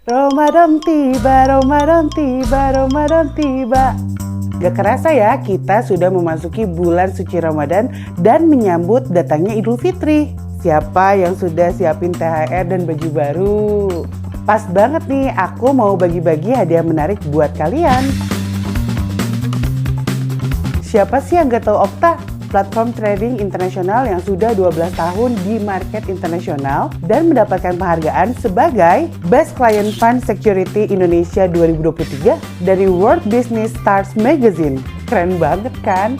Ramadan tiba, Ramadan tiba, Ramadan tiba. Gak kerasa ya, kita sudah memasuki bulan suci Ramadan dan menyambut datangnya Idul Fitri. Siapa yang sudah siapin THR dan baju baru? Pas banget nih, aku mau bagi-bagi hadiah menarik buat kalian. Siapa sih yang gak tahu Okta? Platform trading internasional yang sudah 12 tahun di market internasional dan mendapatkan penghargaan sebagai Best Client Fund Security Indonesia 2023 dari World Business Stars Magazine. Keren banget kan?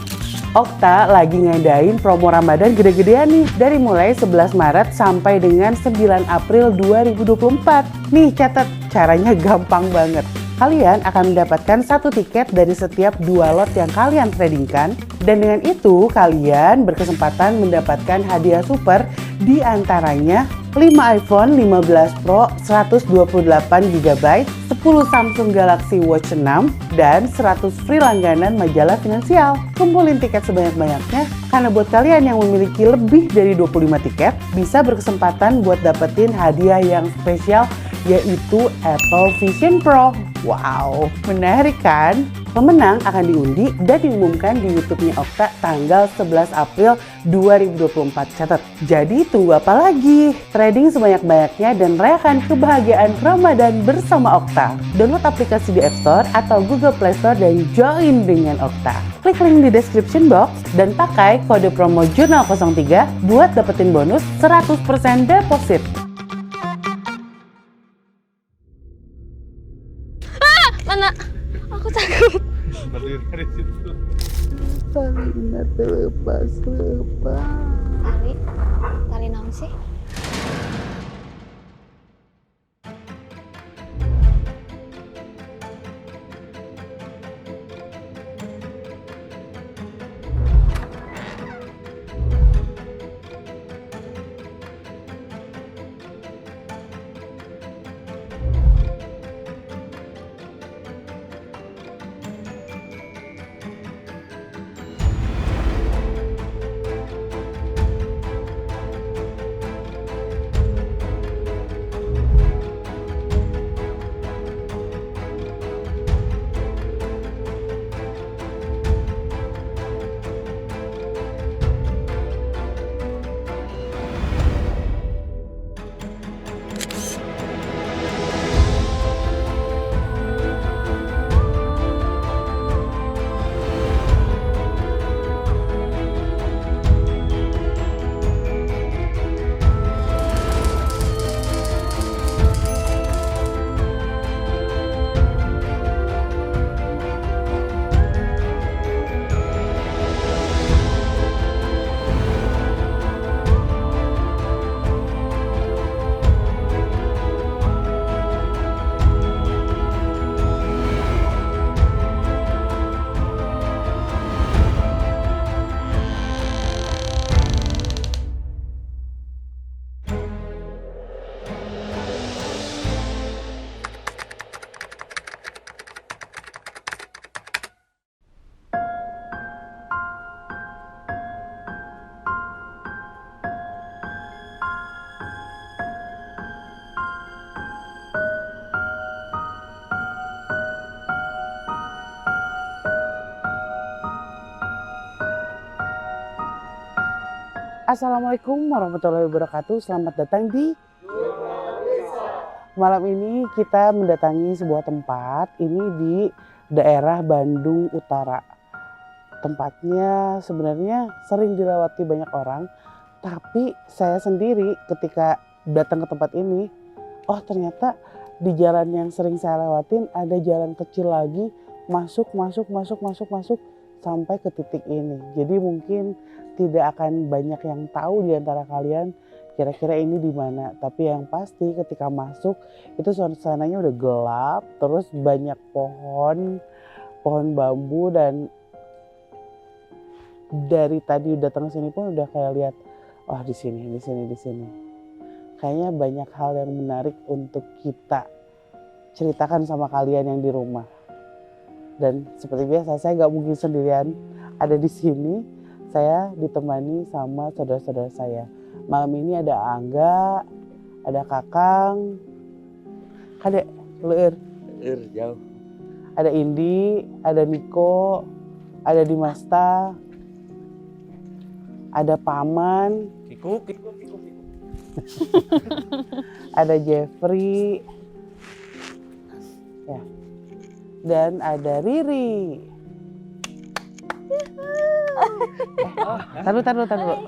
Okta lagi ngadain promo Ramadan gede-gedean nih dari mulai 11 Maret sampai dengan 9 April 2024. Nih catat, caranya gampang banget. Kalian akan mendapatkan 1 tiket dari setiap 2 lot yang kalian tradingkan dan dengan itu kalian berkesempatan mendapatkan hadiah super di antaranya 5 iPhone 15 Pro 128GB, 10 Samsung Galaxy Watch 6, dan 100 free langganan majalah finansial. Kumpulin tiket sebanyak-banyaknya karena buat kalian yang memiliki lebih dari 25 tiket bisa berkesempatan buat dapetin hadiah yang spesial yaitu Apple Vision Pro. Wow, menarik kan? Pemenang akan diundi dan diumumkan di YouTube-nya Okta tanggal 11 April 2024. Catat. Jadi tunggu apa lagi? Trading sebanyak-banyaknya dan rayakan kebahagiaan Ramadan bersama Okta. Download aplikasi di App Store atau Google Play Store dan join dengan Okta. Klik link di description box dan pakai kode promo Jurnal 03 buat dapetin bonus 100% deposit. Mana? Aku takut. Dari situ. Talinya terlepas. Tali naon sih? Assalamualaikum warahmatullahi wabarakatuh. Selamat datang di malam ini kita mendatangi sebuah tempat. Ini di daerah Bandung Utara. Tempatnya sebenarnya sering dilewati banyak orang, tapi saya sendiri ketika datang ke tempat ini, oh ternyata di jalan yang sering saya lewatin ada jalan kecil lagi masuk sampai ke titik ini. Jadi mungkin tidak akan banyak yang tahu di antara kalian kira-kira ini di mana. Tapi yang pasti ketika masuk itu suasananya udah gelap, terus banyak pohon bambu dan dari tadi datang ke sini pun udah kayak lihat, wah di sini. Kayaknya banyak hal yang menarik untuk kita ceritakan sama kalian yang di rumah. Dan seperti biasa saya nggak mungkin sendirian ada di sini. Saya ditemani sama saudara-saudara saya. Malam ini ada Angga, ada Kakang, Kade, leur. Jauh. Ada Indi, ada Niko, ada Dimasta, ada Paman, Kiku. ada Jeffrey, ya, dan ada Riri. Taruh.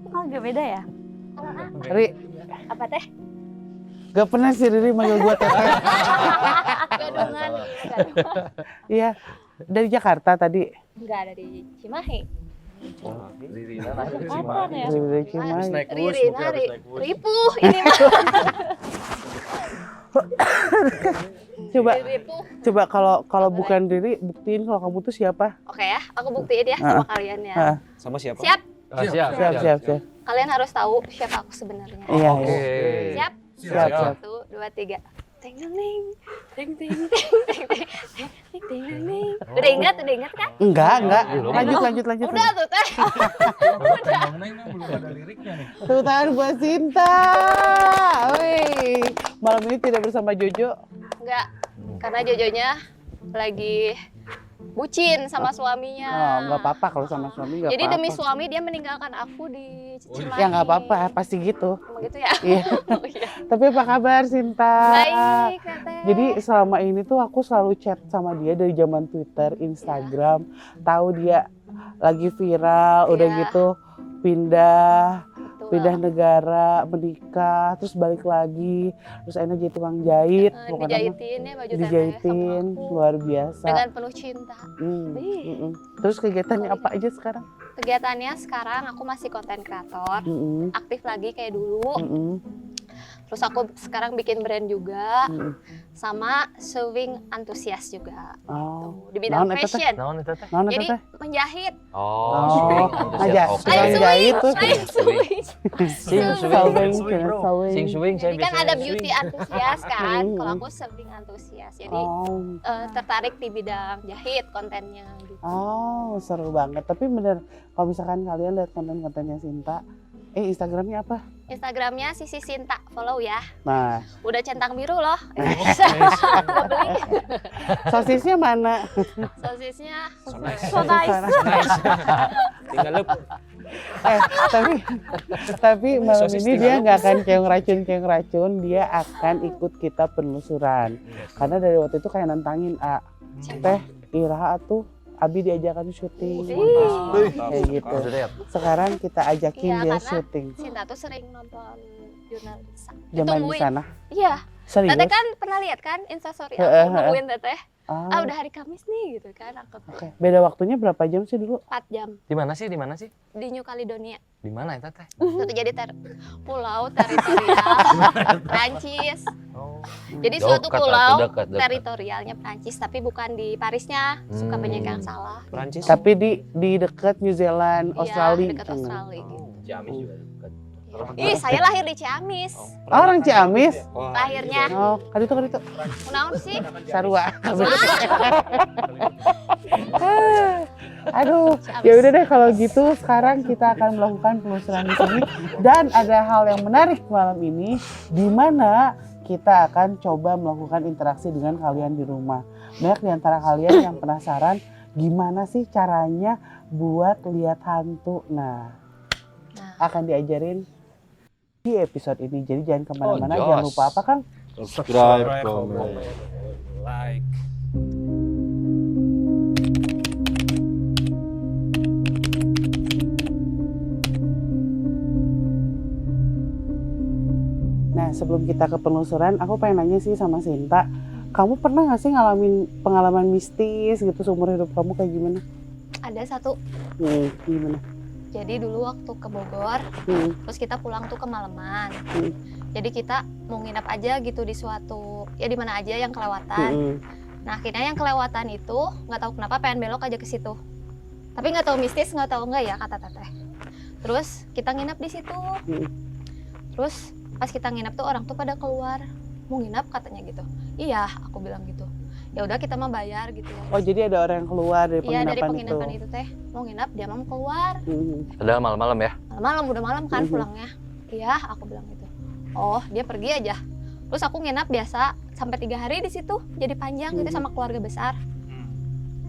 Oh, gak beda ya? Riri, Apa teh? gak pernah si Riri manggil gua teteh. Gadungan. Iya, dari Jakarta tadi. Enggak, dari Cimahi. Riri Kapan ya? Riri dari Cimahi. Riri, nari. Ripuh ini mah. Ripuh. Coba kalau bukan Riri, buktiin kalau kamu tuh siapa? Oke ya, aku buktiin ya sama kalian ya. Sama siapa? Siap? Siap. Kalian harus tahu siapa aku sebenarnya. Iya. Siap? Siap. 1, 2, 3. Ting ting ting ting ting ting ting ting ting. Udah ingat kan? Enggak. Lanjut. Udah tuh teh. Belum ada liriknya nih. Tepuk tangan buat Sinta. Wih, malam ini tidak bersama Jojo. Enggak, karena Jojonya lagi bucin sama suaminya. Oh, nggak apa-apa kalau sama suami nggak apa-apa. Jadi demi suami dia meninggalkan aku di Cimahi. Ya nggak apa-apa, pasti gitu. Emang gitu ya? Iya. Oh, iya. Tapi apa kabar Sinta? Baik, Teteh. Jadi selama ini tuh aku selalu chat sama dia dari zaman Twitter, Instagram. Tahu dia lagi viral, udah Iya. gitu pindah Betul. negara, menikah, terus balik lagi, terus akhirnya jadi tukang jahit, pokoknya Dijahitin ya baju Teteh dijahitin, sama aku. luar biasa. Dengan penuh cinta. Mm. Terus kegiatannya apa aja sekarang? Kegiatannya sekarang aku masih konten kreator, Mm-mm. aktif lagi kayak dulu. Mm-mm. Terus aku sekarang bikin brand juga, Mm-mm. sama sewing antusias juga. Oh, Tuh, di bidang Naon eta teh? fashion. Naon eta teh? naon Jadi teh? menjahit. Oh, aja. Oke. Tukang jahit tuh. Lain sewing. Sewing, sewing. Sing swing saya Jadi kan biasanya ada beauty antusias kan, Mm-mm. kalau aku sewing antusias. Jadi Oh, tertarik di bidang jahit kontennya gitu. oh, seru banget. Tapi bener, kalau misalkan kalian lihat konten-kontennya Sinta, Instagramnya apa? Instagramnya Sisi Sinta, follow ya. Nah, Udah centang biru loh. Udah beli. sosisnya mana? Sosisnya So nice. so nice. Tinggal lep. Tapi malam Sosis ini dia tinggal. nggak akan keong racun, dia akan ikut kita penelusuran. Karena dari waktu itu kayak nantangin, teh Ira tuh Abi diajakan syuting. Kayak gitu. Sekarang kita ajakin Iya, dia karena syuting. Sinta tuh sering nonton jurnal Zaman di Ditungguin. sana. Iya, Serius? Teteh kan pernah lihat kan instastory Heeh, aku heeh. nungguin Teteh. Ah, Udah hari Kamis nih gitu kan aku tuh. oke. Beda waktunya berapa jam sih dulu? 4 jam Di mana sih? di New Caledonia. Di mana eta teh? Itu jadi pulau teritorial Prancis. Oh. Jadi Jauh, suatu dekat, pulau dekat. teritorialnya Prancis tapi bukan di Parisnya. Suka banyak yang salah. Prancis. Tapi di dekat New Zealand, Iya, Australia. dekat Australia gitu. Ciamis juga dekat. Ih, saya lahir di Ciamis. Oh, orang Ciamis. Lahirnya. Oh, kan itu. Naon sih? Sarua. Aduh, ya udah deh kalau gitu sekarang kita akan melakukan penelusuran di sini dan ada hal yang menarik malam ini di mana kita akan coba melakukan interaksi dengan kalian di rumah. Banyak di antara kalian yang penasaran gimana sih caranya buat lihat hantu. Nah, akan diajarin di episode ini. Jadi jangan kemana-mana, Oh, jangan jos. lupa apa kan? Subscribe, comment, like. Nah, sebelum kita ke penelusuran, aku pengen nanya sih sama Sinta, kamu pernah nggak sih ngalamin pengalaman mistis gitu seumur hidup kamu kayak gimana? Ada satu. Gimana? Jadi dulu waktu ke Bogor, terus kita pulang tuh kemalaman. Jadi kita mau nginap aja gitu di suatu, ya di mana aja yang kelewatan. Nah akhirnya yang kelewatan itu nggak tahu kenapa pengen belok aja ke situ. Tapi nggak tahu mistis, nggak tahu nggak ya kata Teteh. Terus kita nginap di situ. Terus pas kita nginap tuh orang tuh pada keluar, mau nginap katanya gitu. Iya, aku bilang gitu. Ya udah kita mah bayar gitu ya. Oh, jadi ada orang yang keluar dari Iya dari penginapan penginapan itu teh mau nginap, dia mau keluar. Ada malam-malam ya? Malam udah malam kan pulangnya. Iya, aku bilang gitu. Oh, dia pergi aja. Terus aku nginap biasa sampai 3 hari di situ, jadi panjang gitu sama keluarga besar.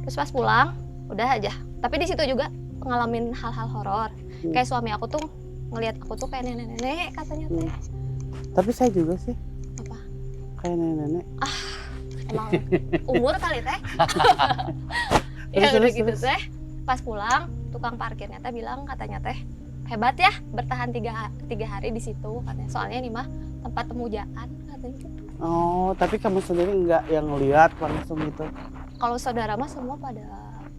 Terus pas pulang udah aja. Tapi di situ juga ngalamin hal-hal horor. Kayak suami aku tuh ngelihat aku tuh kayak nenek-nenek katanya teh. Tapi saya juga sih Apa? kayak nenek-nenek. Emang umur kali teh. Ya Terus, udah terus, gitu terus. teh. Pas pulang tukang parkirnya teh bilang katanya teh hebat ya bertahan 3 hari di situ katanya. Soalnya ini mah tempat temujaan katanya gitu. Oh, tapi kamu sendiri enggak yang lihat langsung gitu? Kalau saudara mah semua pada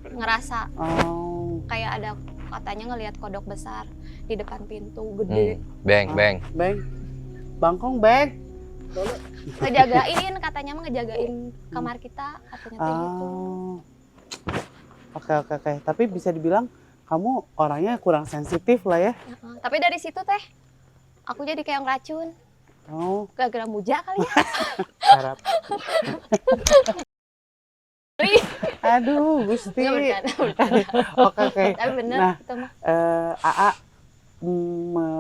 ngerasa Oh, kayak ada katanya ngelihat kodok besar di depan pintu gede. Beng, beng. Bang, bangkong bang. Ngejagain katanya mah ngejagain kamar kita katanya teh gitu. Oh, oke. Tapi bisa dibilang kamu orangnya kurang sensitif lah ya? Heeh. Tapi dari situ teh aku jadi kayak ngeracun. Oh, Gara-gara muja kali ya. harap. Aduh, Gusti. Nggak bercanda. Oke. Tapi bener Nah, itu mah. AA,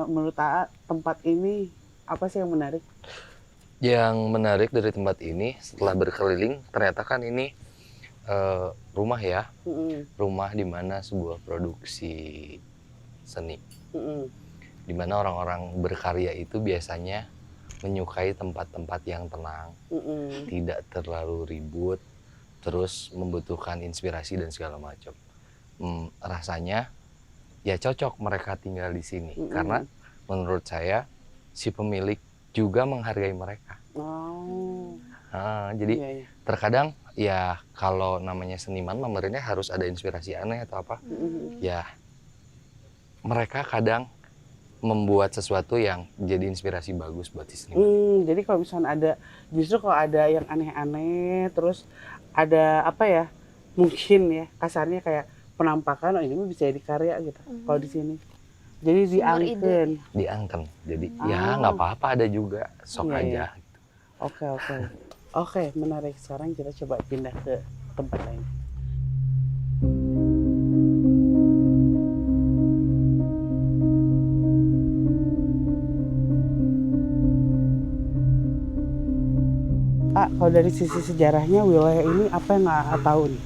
menurut AA tempat ini apa sih yang menarik? Yang menarik dari tempat ini setelah berkeliling ternyata kan ini rumah ya, rumah di mana sebuah produksi seni, di mana orang-orang berkarya itu biasanya menyukai tempat-tempat yang tenang, tidak terlalu ribut, terus membutuhkan inspirasi dan segala macam. Rasanya ya cocok mereka tinggal di sini karena menurut saya si pemilik juga menghargai mereka. Oh. Jadi Iya. terkadang ya kalau namanya seniman memberinya harus ada inspirasi aneh atau apa. Ya mereka kadang membuat sesuatu yang jadi inspirasi bagus buat si seniman. Jadi kalau misalnya ada, justru kalau ada yang aneh-aneh, terus ada apa ya, mungkin ya kasarnya kayak penampakan, oh ini mah bisa jadi karya gitu. Kalau di sini, jadi Sumber ide. diangken. Diangken. Jadi ya nggak apa-apa ada juga, sok Iya, aja. iya. Oke, menarik. Sekarang kita coba pindah ke tempat lain. Pak, kalau dari sisi sejarahnya wilayah ini apa yang nggak tahu nih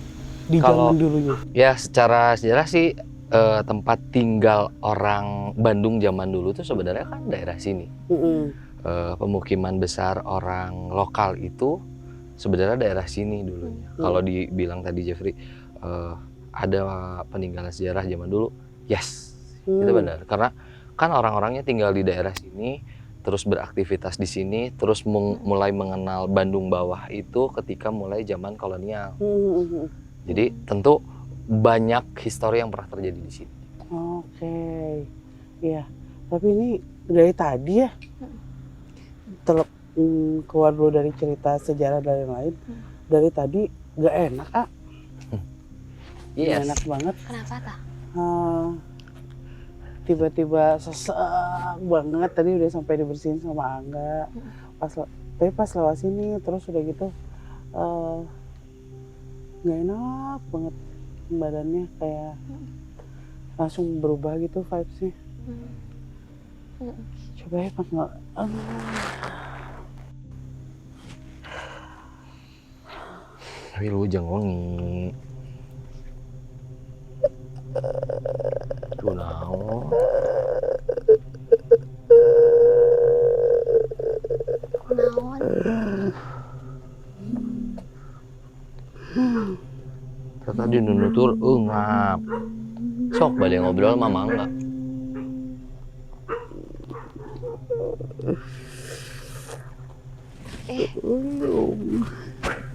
di Kalau- zaman dulunya? Ya secara sejarah sih tempat tinggal orang Bandung zaman dulu tuh sebenarnya kan daerah sini. Pemukiman besar orang lokal itu sebenarnya daerah sini dulunya. Kalau dibilang tadi Jeffrey ada peninggalan sejarah zaman dulu, yes, itu benar. Karena kan orang-orangnya tinggal di daerah sini, terus beraktivitas di sini, terus mulai mengenal Bandung bawah itu ketika mulai zaman kolonial. Jadi tentu banyak histori yang pernah terjadi di sini. Oke, iya. Tapi ini dari tadi ya, keluar dulu dari cerita sejarah dan lain-lain. Dari tadi gak enak, Gak enak banget. Kenapa tah? Tiba-tiba sesek banget. Tadi udah sampai dibersihin sama Angga. Tapi pas lewat sini terus udah gitu, gak enak banget badannya, kayak langsung berubah gitu vibes-nya. Coba ya Pak, nggak. Tapi lu jangan wangi. Tuh naon. Naon? Tadi nunutur ngap. Sok balik ngobrol sama Mangga.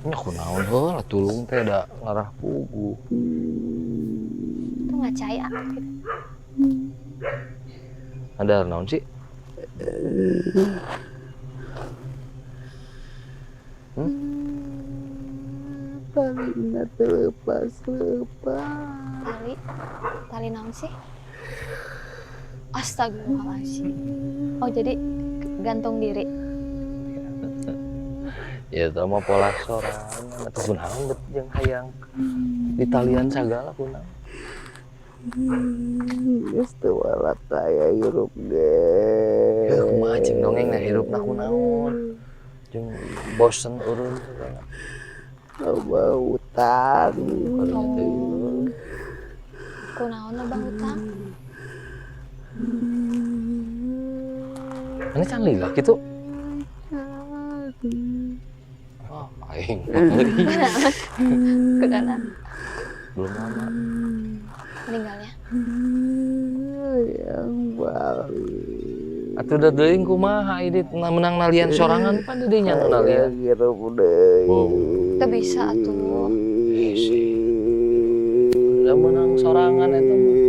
Aku naon heula tulung teh da ngarah pugu. Itu nggak caya gitu. Ada naon sih? Talinya terlepas. Tali naon sih? Astagfirullahaladzim. Oh jadi gantung diri. Ya itu mah pola sorangan atau kunaon bet jeung hayang di talian sagala kunaon. Geus teu walak aya hirup ge. Ya kumaha cing dongeng na hirupna kunaon. Jeung bosen urun Loba utang. Kunaon loba hutang? Ini can lila gitu. Oh, aing. Kunaon? Belum lama. Meninggalnya. Yang balik. Atuh da deui kumaha ieu menang nalian sorangan pan deui nya nalian. Kira deui. Teu bisa atuh. Udah menang sorangan eta mah.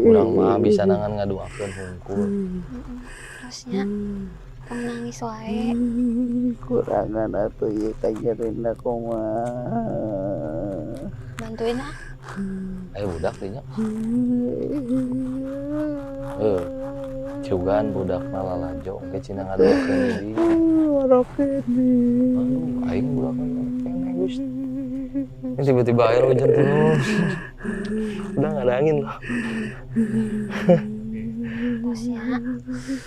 Urang mah bisa nangan ngaduakeun hungkul. Terusnya tong nangis wae. Kurangan atuh ieu kajarina kumaha. Bantuin ah. Ayo budak teh nya. Cugan budak nalalajo ke cina ngaduakeun deui. Warokeni. Aduh, aing budak kene Gus. Ini tiba-tiba air hujan terus. Udah nggak ada angin loh. Terusnya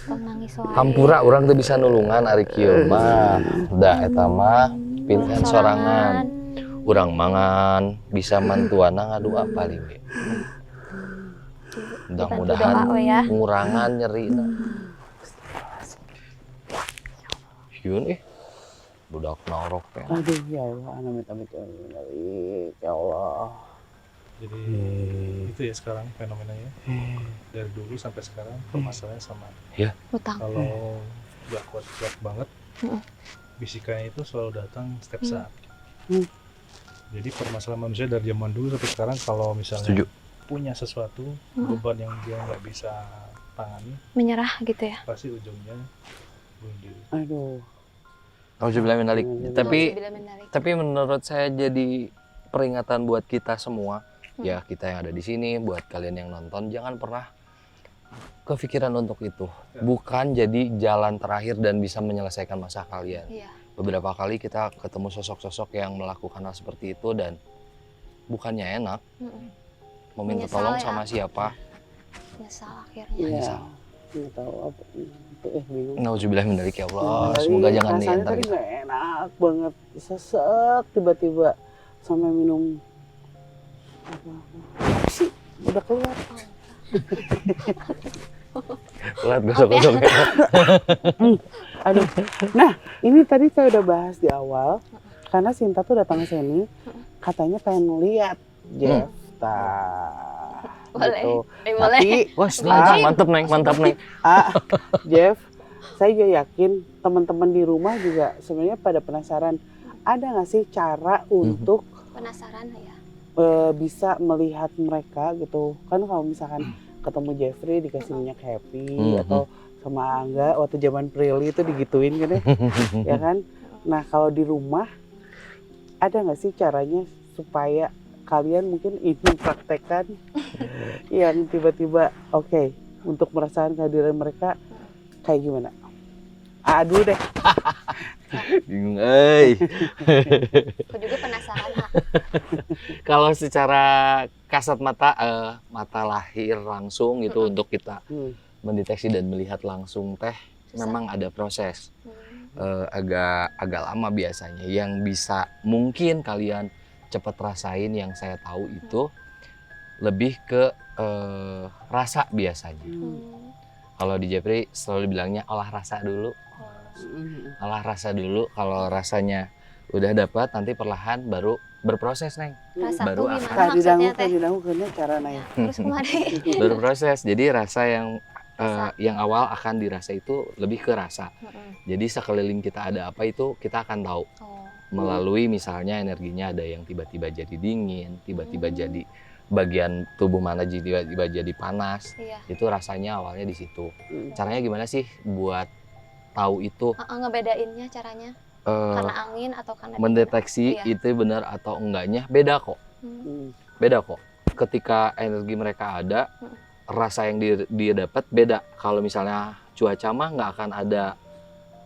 tong nangis wae. Hampura orang tuh bisa nulungan ari kieu mah. Da eta mah pinten sorangan. Urang mangan bisa mantuana ngadua paling ge. Mudah-mudahan doa we ya. pengurangan nyerina. Yun budak norok teh. Aduh ya Allah, amit-amit ya Allah. Jadi itu ya sekarang fenomenanya. Dari dulu sampai sekarang permasalahannya sama. Hutang. Kalau nggak kuat banget, bisikannya itu selalu datang setiap saat. Jadi permasalahan manusia dari zaman dulu sampai sekarang kalau misalnya Setuju. punya sesuatu beban yang dia nggak bisa tangani, Menyerah gitu ya. pasti ujungnya bunuh diri. Aduh. Auzubillahi minalik. Tapi Nauzubillah min dzalik. Tapi menurut saya jadi peringatan buat kita semua, ya kita yang ada di sini, buat kalian yang nonton, jangan pernah kepikiran untuk itu. Bukan jadi jalan terakhir dan bisa menyelesaikan masalah kalian. Iya. Beberapa kali kita ketemu sosok-sosok yang melakukan hal seperti itu dan bukannya enak, mau minta Menyesal tolong ya. sama siapa, Nyesal akhirnya. Iya. Nggak tahu apa. Bingung. nauzubillah min dzalik ya Allah. Semoga jangan rasanya diantar tadi kita. nggak enak banget, sesek tiba-tiba sampai minum apa sih udah keluar. Lihat gosok-gosok. Aduh. Nah, ini tadi saya udah bahas di awal karena Sinta tuh datang ke sini katanya pengen lihat Jeff. Boleh. Gitu. Boleh. Tapi Wah, mantap neng. Jeff, saya juga yakin teman-teman di rumah juga sebenarnya pada penasaran ada nggak sih cara untuk Penasaran ya. bisa melihat mereka gitu kan, kalau misalkan ketemu Jeffrey dikasih minyak happy atau sama Angga waktu zaman Prilly itu digituin kan ya kan. Nah kalau di rumah ada nggak sih caranya supaya kalian mungkin ini praktekkan yang tiba-tiba oke, untuk merasakan kehadiran mereka kayak gimana? Aduh deh. Bingung, Aku juga penasaran. Ha. Kalau secara kasat mata, mata lahir langsung gitu untuk kita mendeteksi dan melihat langsung teh, memang ada proses. Agak lama biasanya. Yang bisa mungkin kalian cepat rasain yang saya tahu itu lebih ke rasa biasanya. Kalau di Jeffrey selalu bilangnya olah rasa dulu. Olah rasa dulu, kalau rasanya udah dapat nanti perlahan baru berproses neng. Rasa Baru tuh akan gimana maksudnya teh? Kadidangu cara nanya. Terus kemari. Berproses. Jadi rasa yang awal akan dirasa itu lebih ke rasa. Jadi sekeliling kita ada apa itu kita akan tahu. Melalui misalnya energinya ada yang tiba-tiba jadi dingin, tiba-tiba jadi bagian tubuh mana tiba-tiba jadi panas. Iya. Itu rasanya awalnya di situ. Caranya gimana sih buat tahu itu? Ngebedainnya caranya karena angin atau karena Mendeteksi Iya. itu benar atau enggaknya beda kok. Beda kok. Ketika energi mereka ada, rasa yang dia dapat beda. Kalau misalnya cuaca mah nggak akan ada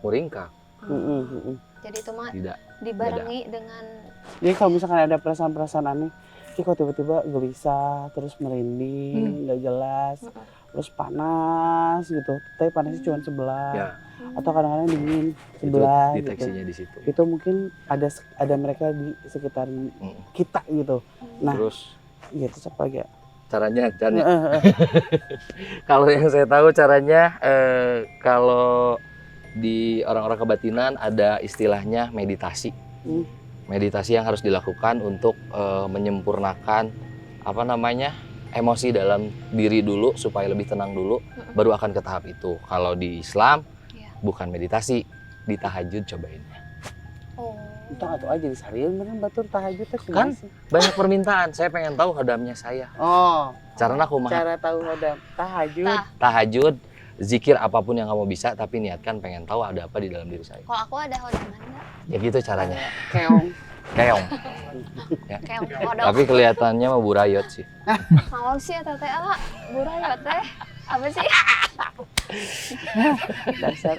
muringkak. Jadi itu mah Tidak. dibarengi dengan Jadi kalau misalkan ada perasaan-perasaan aneh, kok tiba-tiba gelisah, terus merinding, nggak jelas, terus panas gitu, tapi panasnya cuma sebelah, Ya, atau kadang-kadang dingin itu sebelah gitu. deteksinya di situ. Itu mungkin ada mereka di sekitar kita gitu. Nah, Terus gitu apa ya? caranya kalau yang saya tahu caranya kalau di orang-orang kebatinan ada istilahnya meditasi. Meditasi yang harus dilakukan untuk menyempurnakan apa namanya emosi dalam diri dulu supaya lebih tenang dulu, baru akan ke tahap itu. Kalau di Islam bukan meditasi, di tahajud cobainnya. Entah atau aja disarian bener batur tahajud teh Kan banyak permintaan, saya pengen tahu hodamnya saya. Oh, Caranya kumaha? cara tahu hodam tahajud. Tahajud, zikir apapun yang kamu bisa, tapi niatkan pengen tahu ada apa di dalam diri saya. Kalau aku ada hodaman nggak? Ya gitu caranya. Keong. Keong. Ya. Kayak hodam. Tapi kelihatannya mah burayot sih. Naon sih eta teh ala burayot teh? Apa sih? Dasar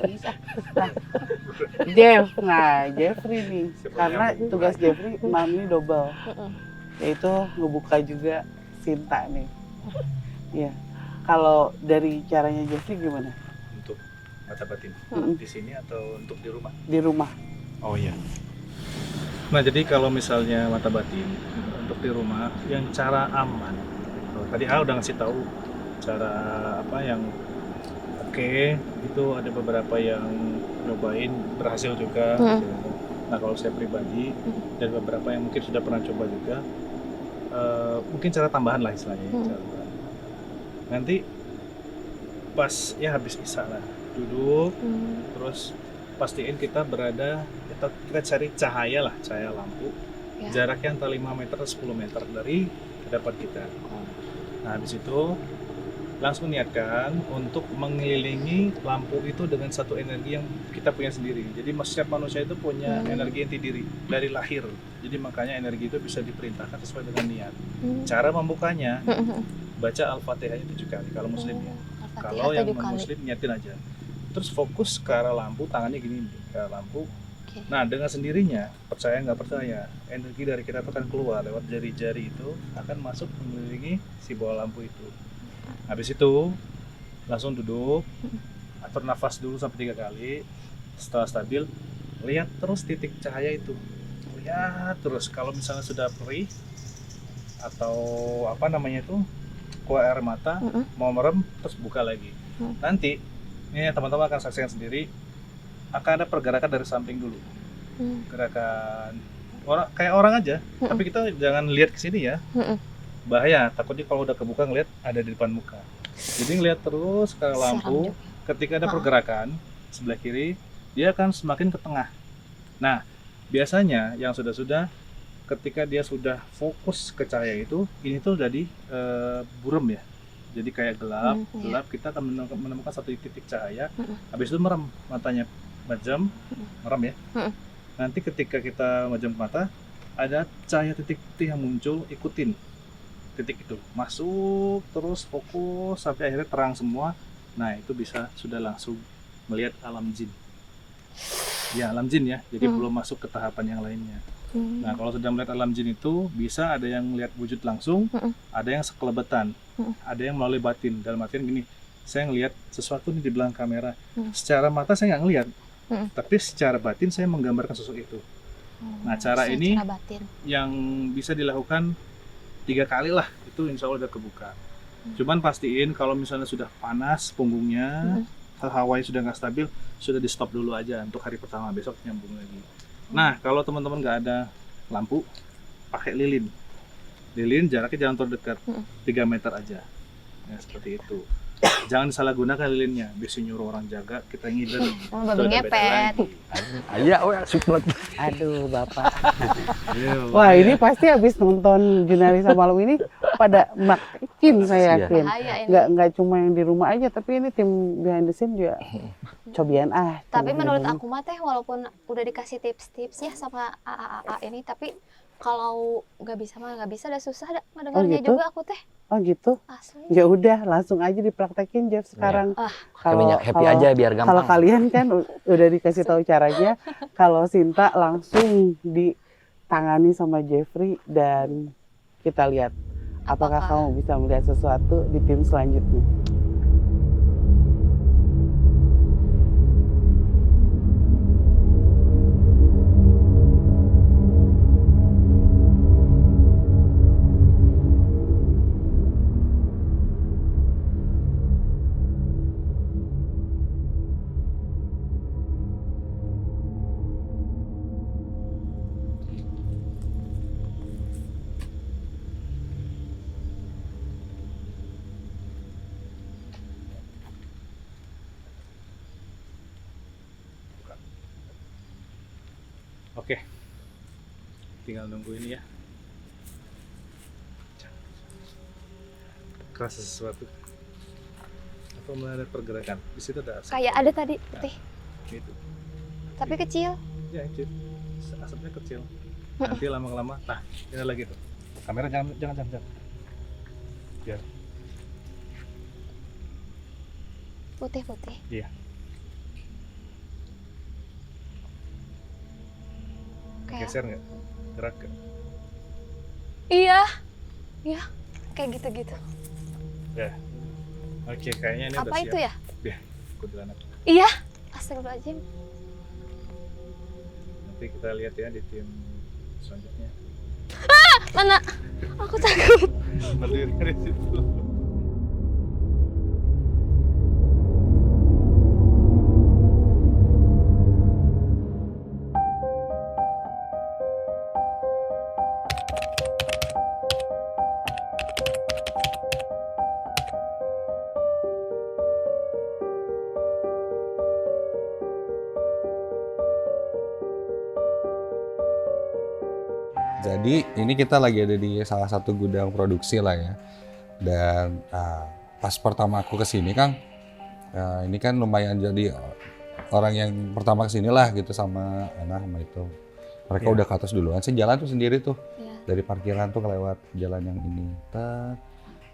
nah, Jeffrey nih, karena tugas Jeffrey mami double, yaitu ngebuka juga Sinta nih. Ya, kalau dari caranya Jeffrey gimana? Untuk mata batin di sini atau untuk di rumah? Di rumah. Oh iya. Nah jadi kalau misalnya mata batin untuk di rumah, yang cara aman, tadi A udah ngasih tahu cara apa yang oke, itu ada beberapa yang nyobain berhasil juga. Gitu. Nah kalau saya pribadi dan beberapa yang mungkin sudah pernah coba juga, mungkin cara tambahan lah istilahnya. Cara tambahan. Nanti pas ya habis isya lah, duduk, terus pastiin kita berada, kita cari cahaya lah, cahaya lampu, jaraknya antara 5 meter atau 10 meter dari hadapan kita. Nah habis itu langsung niatkan untuk mengelilingi lampu itu dengan satu energi yang kita punya sendiri. Jadi setiap manusia itu punya energi inti diri dari lahir. Jadi makanya energi itu bisa diperintahkan sesuai dengan niat. Cara membukanya, baca Al-Fatihah 7 kali kalau muslim ya. Kalau yang muslim niatin aja. Terus fokus ke arah lampu, tangannya gini ke arah lampu. Nah dengan sendirinya, percaya nggak percaya, energi dari kita itu akan keluar lewat jari-jari itu, akan masuk mengelilingi si bola lampu itu. Habis itu langsung duduk, atur nafas dulu sampai 3 kali. Setelah stabil, lihat terus titik cahaya itu, lihat terus. Kalau misalnya sudah perih atau apa namanya itu keluar air mata, mau merem, terus buka lagi. Nanti ini teman-teman akan saksikan sendiri, akan ada pergerakan dari samping dulu, gerakan orang kayak orang aja, tapi kita jangan lihat ke sini ya. Bahaya, takutnya kalau udah kebuka ngeliat ada di depan muka. Jadi ngeliat terus ke lampu, ketika ada pergerakan sebelah kiri, dia akan semakin ke tengah. Nah, biasanya yang sudah-sudah ketika dia sudah fokus ke cahaya itu, ini tuh jadi buram ya. Jadi kayak gelap, kita akan menemukan satu titik cahaya, habis itu merem matanya, majam, merem ya. Nanti ketika kita majam mata, ada cahaya titik yang muncul, ikutin titik itu, masuk terus fokus sampai akhirnya terang semua. Nah itu bisa sudah langsung melihat alam jin. Ya alam jin ya, jadi belum masuk ke tahapan yang lainnya. Nah kalau sudah melihat alam jin itu bisa ada yang melihat wujud langsung, ada yang sekelebetan, ada yang melalui batin. Dalam artian gini, saya ngelihat sesuatu nih di belakang kamera, secara mata saya nggak ngelihat, tapi secara batin saya menggambarkan sosok itu. Nah cara ini yang bisa dilakukan 3 kali lah, itu insya Allah udah kebuka. Cuman pastiin kalau misalnya sudah panas punggungnya, hawanya sudah nggak stabil, sudah di stop dulu aja untuk hari pertama, besok nyambung lagi. Nah kalau teman-teman nggak ada lampu, pakai lilin. Lilin jaraknya jangan terlalu dekat, 3 meter aja. Ya seperti itu. Jangan salah gunakan lilinnya, bisa nyuruh orang jaga, kita ngider. Babi ngepet. Aduh bapak. Wah ini pasti habis nonton Junarisa malam ini pada makin saya yakin. Nggak cuma yang di rumah aja, tapi ini tim behind the scene juga cobian Tapi menurut aku mah teh walaupun udah dikasih tips-tips ya sama AAA ini, tapi kalau nggak bisa mah nggak bisa, udah susah ngedengarnya gitu? juga aku teh. Oh gitu. Asli. Ya udah langsung aja dipraktekin Jeff sekarang. Minyak happy aja biar gampang. Kalau kalian kan udah dikasih tahu caranya, kalau Sinta langsung ditangani sama Jeffrey dan kita lihat apakah kamu bisa melihat sesuatu di tim selanjutnya. Oke, tinggal nunggu ini ya. Kerasa sesuatu. Apa mulai ada pergerakan? Di situ ada asap. Kayak ada tadi putih, Gitu. tapi kecil. Ya, kecil. Asapnya kecil. Nanti lama-lama, nah, ini lagi tuh. Kamera jangan. Biar. Putih-putih. Iya. Kayak Geser nggak? Gerak nggak? iya. Iya, kayak gitu-gitu. Ya. Oke, kayaknya ini udah Apa siap. itu ya? Ya, kuntilanak. Iya. Astagfirullahaladzim. Nanti kita lihat ya di tim selanjutnya. Mana? Aku takut. Berdiri di situ. Jadi ini kita lagi ada di salah satu gudang produksi lah ya. Dan pas pertama aku kesini Kang, ini kan lumayan jadi orang yang pertama kesini lah gitu sama Ana sama itu. Mereka Iya. udah ke atas duluan. Saya jalan tuh sendiri tuh Iya. dari parkiran tuh kelewat jalan yang ini.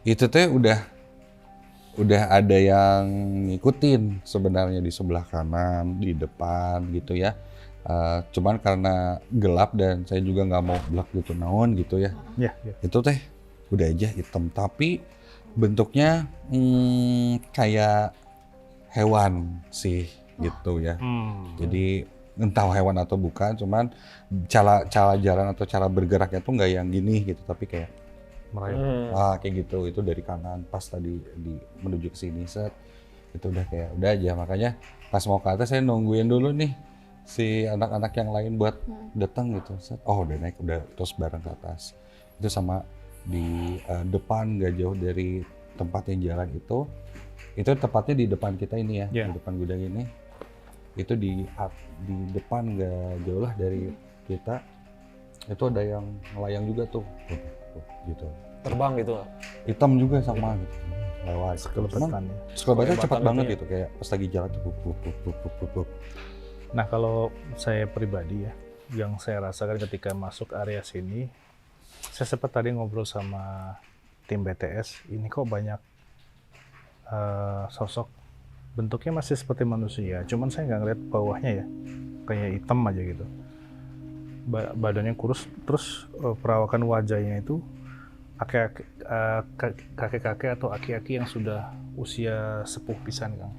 Itu tuh udah ada yang ngikutin sebenarnya di sebelah kanan, di depan gitu ya. Cuman karena gelap dan saya juga nggak mau blak gitu naon gitu ya. Ya, ya. Itu teh udah aja hitam tapi bentuknya kayak hewan sih gitu ya. Jadi entah hewan atau bukan, cuman cara jalan atau cara bergeraknya tuh nggak yang gini gitu, tapi kayak merayap. kayak gitu. Itu dari kanan pas tadi menuju ke sini set itu udah kayak udah aja. Makanya pas mau ke atas saya nungguin dulu nih si anak-anak yang lain buat datang gitu. Set, oh udah naik udah terus bareng ke atas. Itu sama di depan nggak jauh dari tempat yang jalan itu tepatnya di depan kita ini ya, Yeah. di depan gudang ini. Itu di depan nggak jauh lah dari kita. Itu ada yang ngelayang juga tuh gitu. Terbang gitu. Hitam juga sama gitu. Lewat. Sekelebetan ya. Sekelebetannya cepat Sekelebetan banget itu ya. gitu kayak pas lagi jalan tuh. Nah, kalau saya pribadi ya, yang saya rasakan ketika masuk area sini, saya sempat tadi ngobrol sama tim BTS, ini kok banyak sosok bentuknya masih seperti manusia, cuman saya nggak ngeliat bawahnya ya, kayak hitam aja gitu. Badannya kurus, terus perawakan wajahnya itu kakek-kakek atau aki-aki yang sudah usia sepuh pisan, Kang.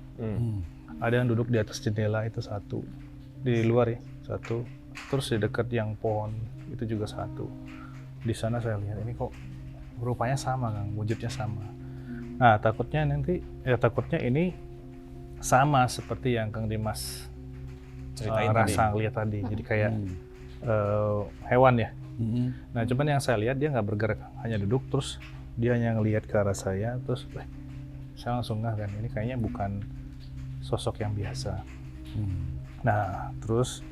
Ada yang duduk di atas jendela itu satu, di luar ya satu, terus di dekat yang pohon itu juga satu. Di sana saya lihat ini kok rupanya sama Kang, wujudnya sama. Nah takutnya ini sama seperti yang Kang Dimas Ceritain rasa lihat tadi, jadi kayak hewan ya. Nah cuman yang saya lihat dia nggak bergerak, hanya duduk terus dia hanya ngelihat ke arah saya, terus saya langsung ngeh kan ini kayaknya bukan sosok yang biasa. Nah terus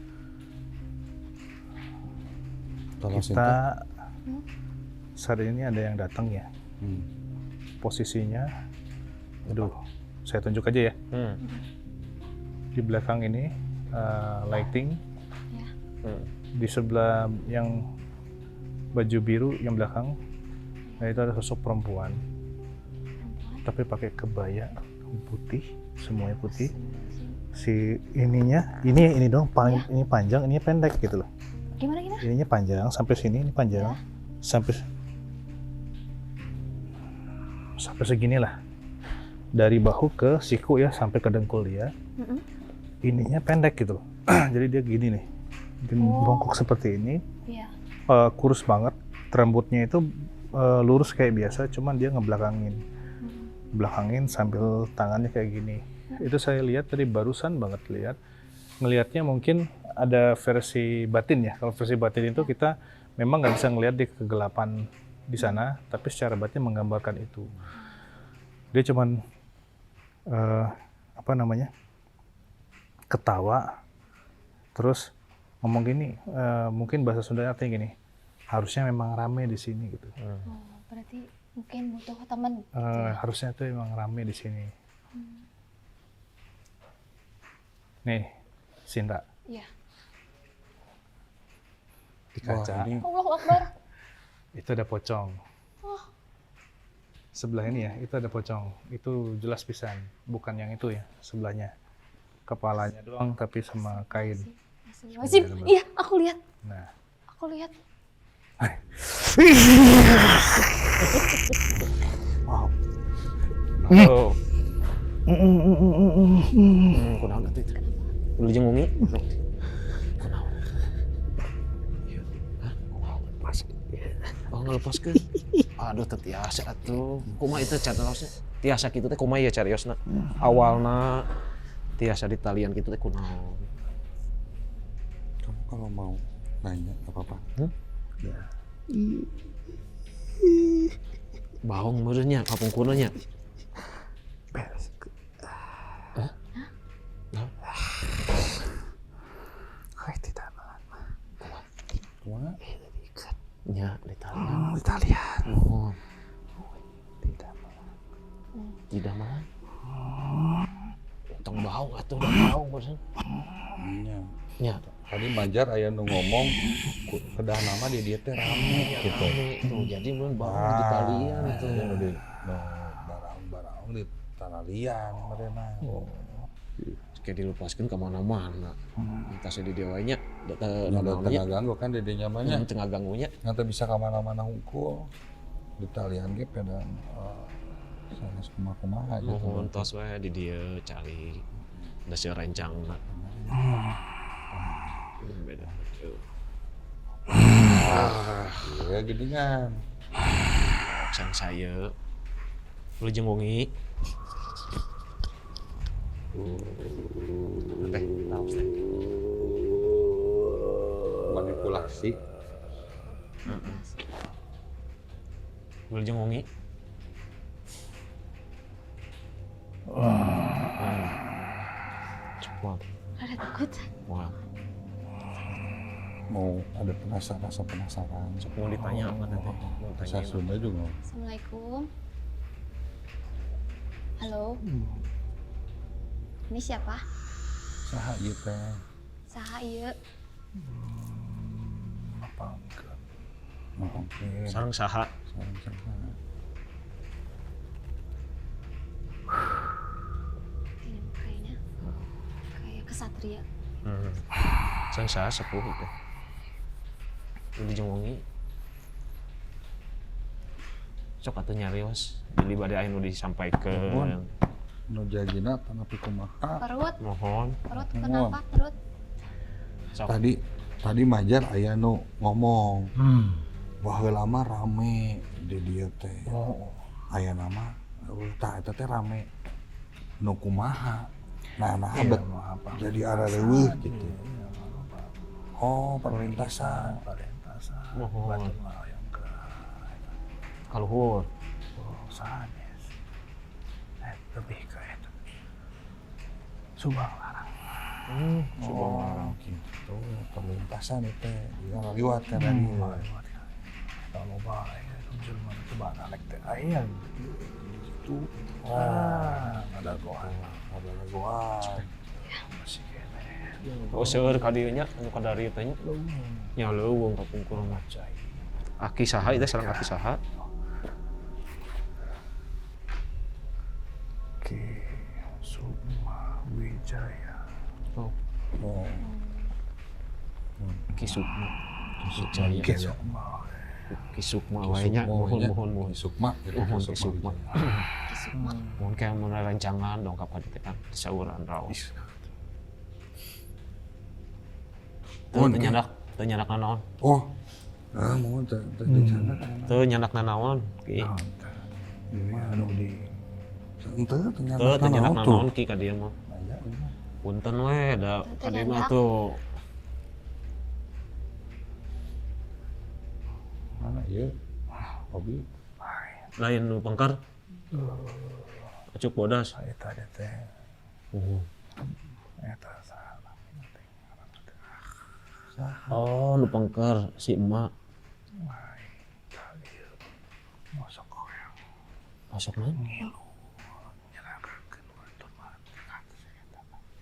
Kalau kita saat ini ada yang datang ya, posisinya, aduh saya tunjuk aja ya, di belakang ini lighting, di sebelah yang baju biru yang belakang, nah itu ada sosok perempuan, tapi pakai kebaya putih, semuanya putih. Si ininya, ini dong, ini panjang, ini pendek gitu loh. Gimana? Ininya panjang sampai sini, ini panjang sampai segini lah, dari bahu ke siku ya, sampai ke dengkul dia. Ininya pendek gitu loh. Jadi dia gini nih, bongkok seperti ini. Iya. Kurus banget, rambutnya itu lurus kayak biasa, cuman dia ngebelakangin sambil tangannya kayak gini. Itu saya lihat tadi barusan banget ngelihatnya mungkin ada versi batin ya. Kalau versi batin itu kita memang nggak bisa ngelihat di kegelapan di sana, tapi secara batin menggambarkan itu. Dia cuman ketawa, terus ngomong gini, mungkin bahasa Sunda artinya gini, harusnya memang rame di sini gitu. Oh, berarti mungkin butuh teman. Harusnya tuh emang rame di sini. Nih, Sinta. Iya. Di kaca, ini Allahu Akbar. itu ada pocong. Sebelah ini ya, itu ada pocong. Itu jelas pisan, bukan yang itu ya, sebelahnya. Kepalanya doang tapi sama kain. Wajib. Iya, aku lihat. Nah, Aku lihat. Oh. Kunaon atuh itu? Ulu jeung Umi. Kunaon? Hah? Lepas. Oh, ngelepaskeun. Aduh, teu tiasa atuh. Kumaha itu cariosna? Tiasa kitu teh kumaha ya cariosna? Awalna tiasa di talian kitu teh kunaon? kamu kalau mau nanya nggak apa-apa. Baong meureunnya, kapungkurna nya. Cuma Nya di talian. Oh. Tidak malah. Tong baong atuh udah baong meureun. nya Nya. tadi Majar aya nu ngomong kedah nama di dia teh rame gitu. Tuh, jadi mun baong di talian itu. di barang-barang di tanah lian mereka. Kayak dilupaskeun ka mana-mana. Entah di dieu we nya, Udah tengah ganggu kan di nyamanya. tengah ganggunya. Nanti bisa ke mana-mana hungkul. Di talian ge pedang sanes kumaha gitu. Mohon tos we di dieu cari da si rencangna. Beda. Ya gini kan. Sang saya. Lu jeung Wongi. Teh, naos teh. Manipulasi. Lu jeung Wongi. Cepat. Ada takut. Wah, Mau ada penasaran. sok mau ditanya apa nanti? Mau Bahasa tanya. Sunda juga. Assalamualaikum. Halo. Ini siapa? Saha ieu teh? Saha ieu? apa enggak? Oke. Sareng saha? Sareng saha? Ini kayaknya kayak kesatria. Sareng saha sepuh teh. Lu jeung Wongi. Sok atuh nyarios. Jadi bade aya nu disampaikeun. Nu jagina tanapi kumaha? Perut, Mohon. perut kenapa perut? Sok. Tadi Majar aya nu ngomong. Wah lama rame di dia teh. Aya nama tah eta teh rame. Nu kumaha? Nah, jadi ada leuwih gitu. Oh, perlintasan. Mohon. Kaluhur. Sanes. Lebih ke itu. Subang Larang. Oh, gitu. Perlintasan itu dia ngaliwat kan tadi. Kalau baik, jelema itu bakal naik teh aya gitu. Ada goan. Masih kene. Oh, seueur ka dieu nya anu kadari teh nya. Nya leuweung kapungkur mah. Aki saha itu sareng aki saha? Ki Sukma Wijaya. Oh, Oh, Ki Sukma. Wijaya. Ki Sukma. Ki Sukma wae nya. Mohon. Sukma gitu. Mohon Ki Sukma. Kisukma. Mohon kayak mun rancangan dongkap ka dieu kan saueuran raos. Teu nyandak naon. Oh, mau teh dicana. Teu nyandak naon. Ki. Anu di Teu Teu nyandak tuh. naon ki ka dieu mah. Punten we da ka dieu mah tuh. Mana ieu? Hobi. Lain nu pangkar. Acuk bodas. eta teh. Eta salah. Oh, nu pengker si emak. Masuk mana?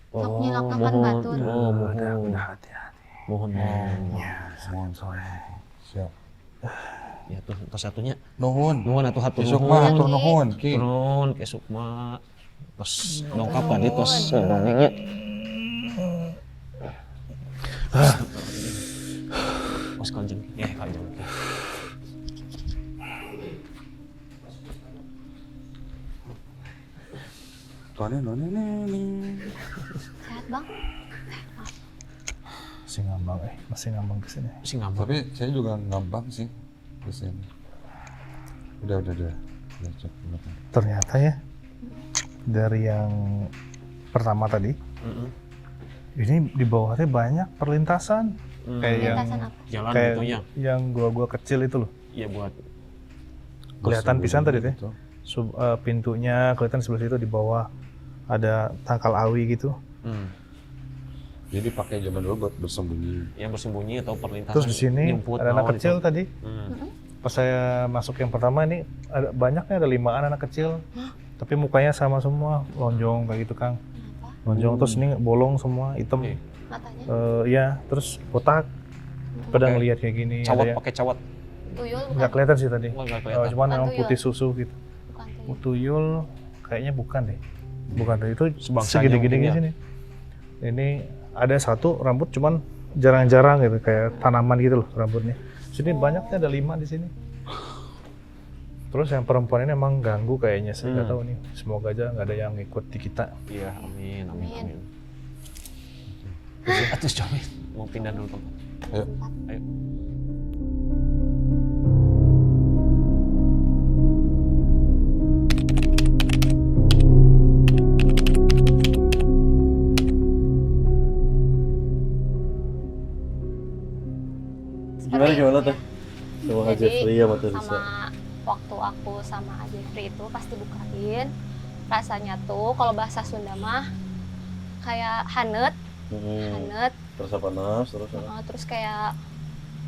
Sok nyilakakan batur. Oh, mohon. hati-hati. Mohon. Mohon siap. Ya tuh, tos satunya. Nuhun. Nuhun atuh hatur Besok mah nuhun. hatur nuhun ki. Turun ke sukma. Tos dongkap tadi tos nanya. Tos kanjeng. Ya kanjeng. Tuannya nih. Sehat Bang? Masih ngambang kesini. Si ngambek. Tapi saya juga ngambang sih di sini. Udah cek. Ternyata ya dari yang pertama tadi, ini di bawahnya banyak perlintasan. Kayak yang Lintasan apa? Jalan kayak gitu ya. yang gua kecil itu loh. Iya buat Kelihatan pisan tadi teh. Gitu. Pintunya kelihatan sebelah situ di bawah ada tangkal awi gitu. Jadi pakai zaman dulu buat bersembunyi. yang bersembunyi atau perlintasan. Terus di sini nyemput, ada anak naon kecil itu. tadi. Pas saya masuk yang pertama ini ada banyaknya, ada 5 anak kecil. Tapi mukanya sama semua, lonjong kayak gitu Kang. Kenapa? Lonjong terus ini bolong semua, hitam. Oke. Matanya? Ya, terus botak. Pada Pakai ngelihat kayak gini. Cawat ada yang- pakai cawat. Tuyul nggak bukan? kelihatan sih tadi. Oh, nggak Oh, kelihatan. cuman Bukan memang tuyul. putih susu gitu. Bukan tuyul. Tuyul kayaknya bukan deh. Bukan deh, itu Sebangsanya segede-gede mungkin di ya. sini. Ini ada satu rambut cuman jarang-jarang gitu, kayak tanaman gitu loh rambutnya. Sini banyaknya ada 5 di sini. Terus yang perempuan ini emang ganggu kayaknya, saya nggak tahu nih. Semoga aja nggak ada yang ikut di kita. Iya, amin. Amin. Atus coba mau pindah dulu tempat. Ayo. Ayo. Gimana teh? Sama Jadi Jeffrey sama Teresa. sama waktu aku sama Jeffrey itu pasti bukain, rasanya tuh kalau bahasa Sunda mah kayak hanet, Terasa panas terus. terus kayak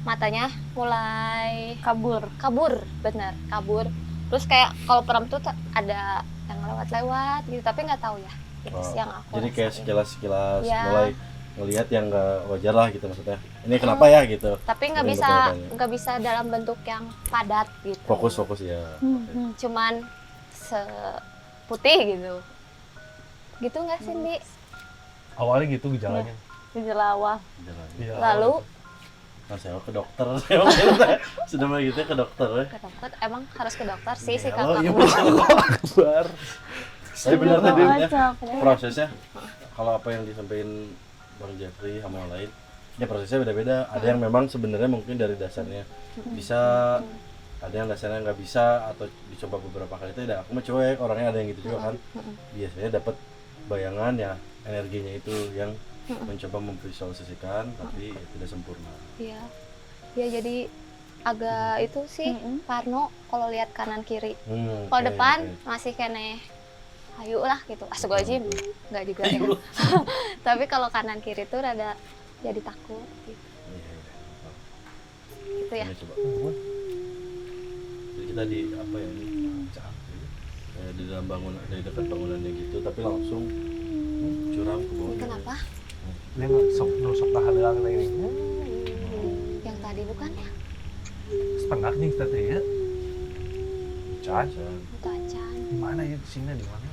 matanya mulai kabur, bener kabur. Terus kayak kalau perem tuh ada yang lewat-lewat gitu, tapi nggak tahu ya. Itu sih yang aku Jadi kayak rasain. sekilas-sekilas Ya. mulai ngelihat yang nggak wajar lah gitu maksudnya. Ini kenapa ya gitu? Tapi nggak Ini bisa betul-betul. nggak bisa dalam bentuk yang padat gitu. Fokus ya. Cuman seputih gitu. Gitu nggak sih, Di? Awalnya gitu gejalanya. Gejala awal. Iya. Lalu Nah, saya ke dokter. Sudah mau gitu ke dokter ya. ke dokter, emang harus ke dokter sih si Halo, kakak. iya kabar. Tapi benar tadi ya, prosesnya kalau apa yang disampaikan Bang Jeffrey sama yang lain, ya prosesnya beda-beda. Ada yang memang sebenarnya mungkin dari dasarnya bisa, ada yang dasarnya nggak bisa atau dicoba beberapa kali itu. Aku mah cuek, orangnya ada yang gitu juga kan. Biasanya dapat bayangan ya, energinya itu yang mencoba memvisualisasikan tapi tidak sempurna. Iya. Ya jadi agak itu sih Parno kalau lihat kanan kiri. Kalau Oke, depan oke. masih kene hayu lah gitu. Astagfirullahaladzim. Enggak juga ya. Tapi kalau kanan kiri tuh rada jadi takut gitu. Iya, iya. Gitu ya. Ini coba. Jadi kita di apa ya ini? Kayak di dalam bangunan, dari dekat bangunannya gitu, tapi langsung curam ke bawah. Kenapa? Ini sok tahalang ini. Yang tadi bukan ya? Setengah nih kita teh ya. Caca. Itu acan. Di mana ya? Di sini di mana?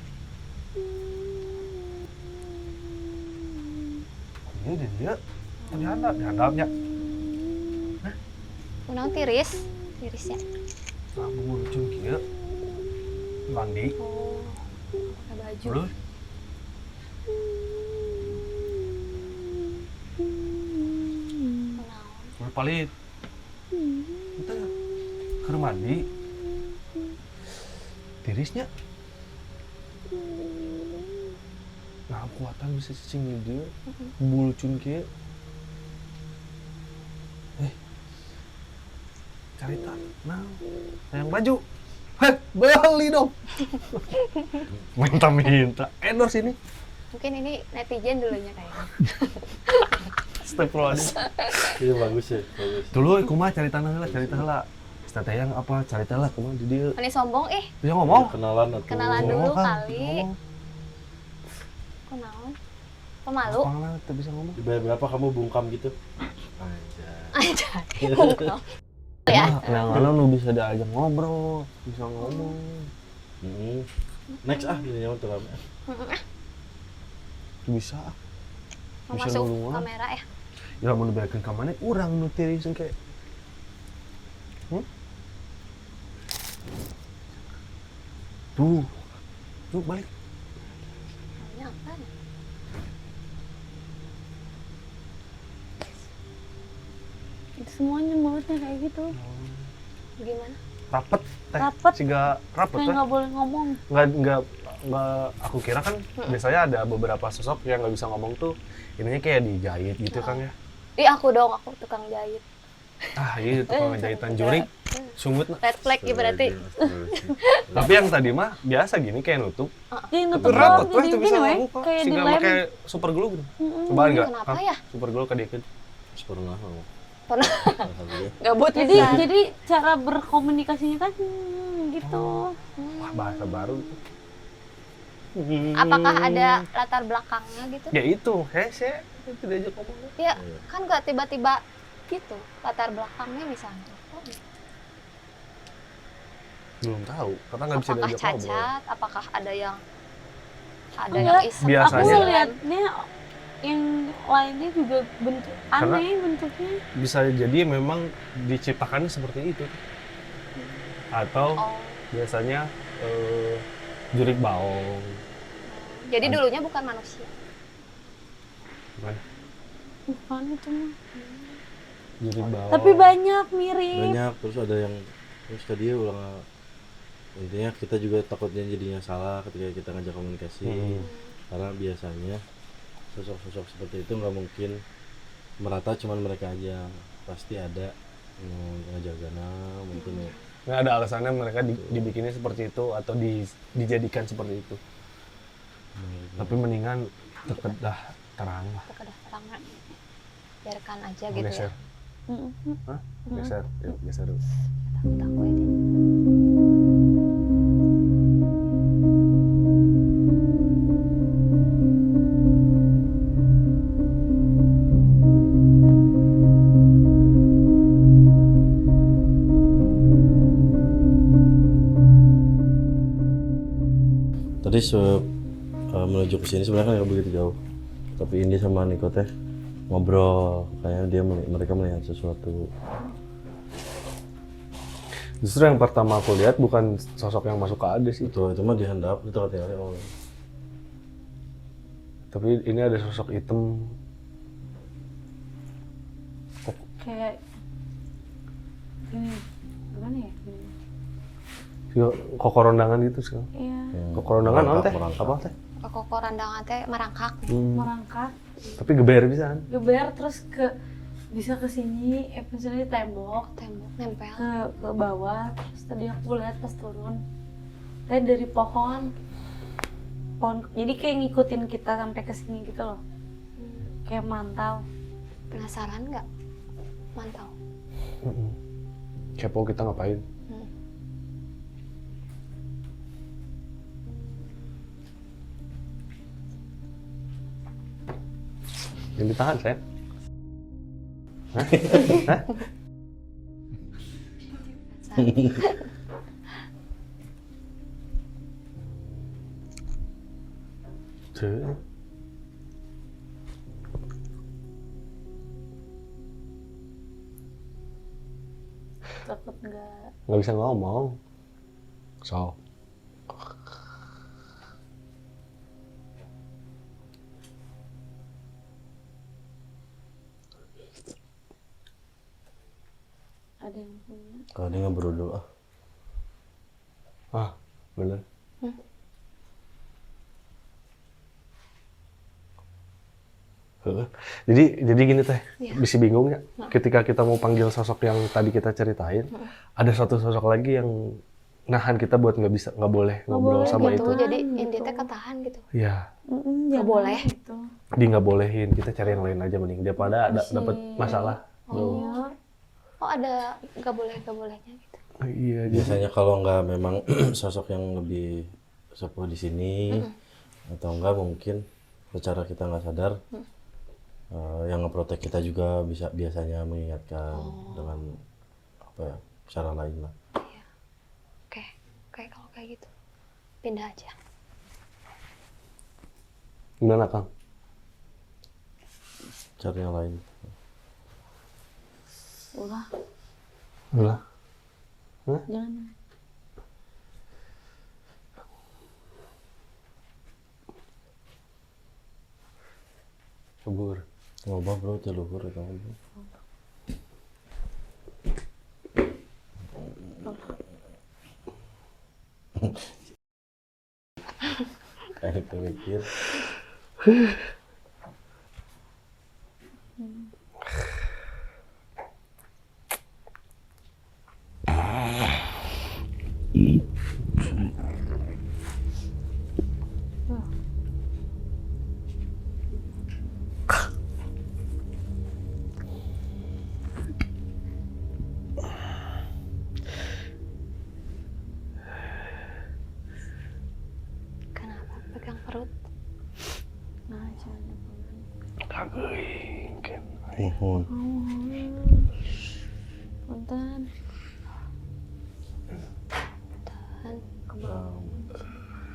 Ini dia. Di handapnya. Unang tiris ya. Rambut lucu kieu. Mandi. Oh, pakai baju. Dulu. Kunaon? Udah palit. Kita ke mandi. Tirisnya. Nah, kuatan bisa cicing dia. Bulu cun kieu. Carita. Nah, yang baju. Heh, beli dong. Minta-minta. Endorse ini. Mungkin ini netizen dulunya kayaknya. Astagfirullahaladzim. Iya bagus ya, bagus. Dulu kumaha cerita heula. Teh yang apa cerita lah kumaha di dieu. Ini sombong Dia ngomong. Kenalan atau kenalan dulu Ngomong, Kang. kali. Ngomong. Kenalan. Pemalu. Apaan tuh bisa ngomong. dibayar berapa kamu bungkam gitu? Aja. Bungkam. Ya. Kenangan lu bisa diajak ngobrol, bisa ngomong. Next gini nyaman tuh lama. Bisa. Bisa Masuk ngomong. kamera ya. Ya mau dibayarkan ke mana? Urang nu tiriseun kayak. Tuh balik. Ini apa nih? Itu semuanya mulutnya kayak gitu. Gimana? Rapet teh. Rapet. Siga rapet Kayak teh. nggak boleh ngomong. Nggak aku kira kan biasanya ada beberapa sosok yang nggak bisa ngomong tuh ininya kayak dijahit gitu kan ya. Ih aku dong, aku tukang jahit. Iya tukang jahitan jurik sungut nah. Red flag ya berarti. Tapi yang tadi mah biasa gini kayak nutup. Jadi Tapi nutup rapet doang, weh jadi tuh bisa gini weh, ngabuka. kayak Sehingga dilem. pakai super glue gitu. Cobaan nggak? Kenapa Hah? ya? Super glue ke dikit. Pernah mau. Pernah. Alhamdulillah. Gabut Jadi cara berkomunikasinya kan gitu. Wah bahasa baru. Apakah ada latar belakangnya gitu? Ya itu, hese itu diajak ngomong. Ya kan nggak tiba-tiba gitu latar belakangnya misalnya. Belum tahu, karena nggak bisa Apakah diajak ngobrol. cacat? Apakah ada yang Enggak, iseng? biasanya- Aku Apa ngeliatnya yang lainnya juga bentuk Karena- aneh bentuknya. Bisa jadi memang diciptakannya seperti itu. Atau Oh, biasanya jurik baong. jadi dulunya bukan manusia. Gimana? Bukan itu mah. Jurik baong. Tapi banyak mirip. Banyak terus ada yang terus tadi ulang intinya kita juga takutnya jadinya salah ketika kita ngajak komunikasi karena biasanya sosok-sosok seperti itu nggak mungkin merata cuman mereka aja pasti ada ngajagana mungkin ya. Nggak ada alasannya mereka dibikinnya seperti itu atau dijadikan seperti itu. Tapi mendingan deket dah terang lah. Kedah terangan. Biarkan aja gitu Geser. ya. Hah? Geser. Yuk, geser dulu. Takut aku ini. Tadi menuju ke sini sebenarnya kan nggak begitu jauh tapi Indi sama Niko teh ngobrol kayaknya mereka melihat sesuatu. Justru yang pertama aku lihat bukan sosok yang masuk ke Ades itu. Itu mah dihandap itu katanya oh. Tapi ini ada sosok hitam. Kayak ini gimana ya? Kokorondangan gitu sih. Iya, Kokorondangan non teh? merangkak. Apa teh? Koko randangan teh merangkak. merangkak, Tapi geber bisa kan? geber terus bisa ke sini, misalnya di tembok Nempel. ke bawah. Terus tadi aku lihat pas turun, tadi dari pohon, jadi kayak ngikutin kita sampai ke sini gitu loh, kayak mantau. Penasaran nggak? Mantau. Kepo kita ngapain? Yang ditahan, saya. Hah? Hah? Tuh. Takut nggak. Nggak bisa ngomong. So. Ada yang punya. Kalau dia nggak berdoa Ah, bener. Heeh. Jadi gini teh, Iya. bisa bingung ya. Ketika kita mau panggil sosok yang tadi kita ceritain, ada satu sosok lagi yang nahan kita buat nggak boleh ngobrol sama gitu, itu. jadi inti teh ketahan gitu. Iya. Nggak boleh. Gitu. Di nggak bolehin, kita cari yang lain aja mending daripada ada dapat masalah. Oh, ada nggak bolehnya gitu. Iya, Biasanya kalau nggak memang sosok yang lebih sepuh di sini atau enggak mungkin secara kita nggak sadar yang ngeprotek kita juga bisa biasanya mengingatkan dengan apa ya cara lain lah. Oke, kalau kayak gitu pindah aja. Gimana Kang? Cari yang lain. Ulah, jangan. Subur. Ngobrol bro, teluhur atau ngobrol. Kayak mikir. Kenapa pegang perut? Nah, jangan. Kageuing kan. Mohon. Punten.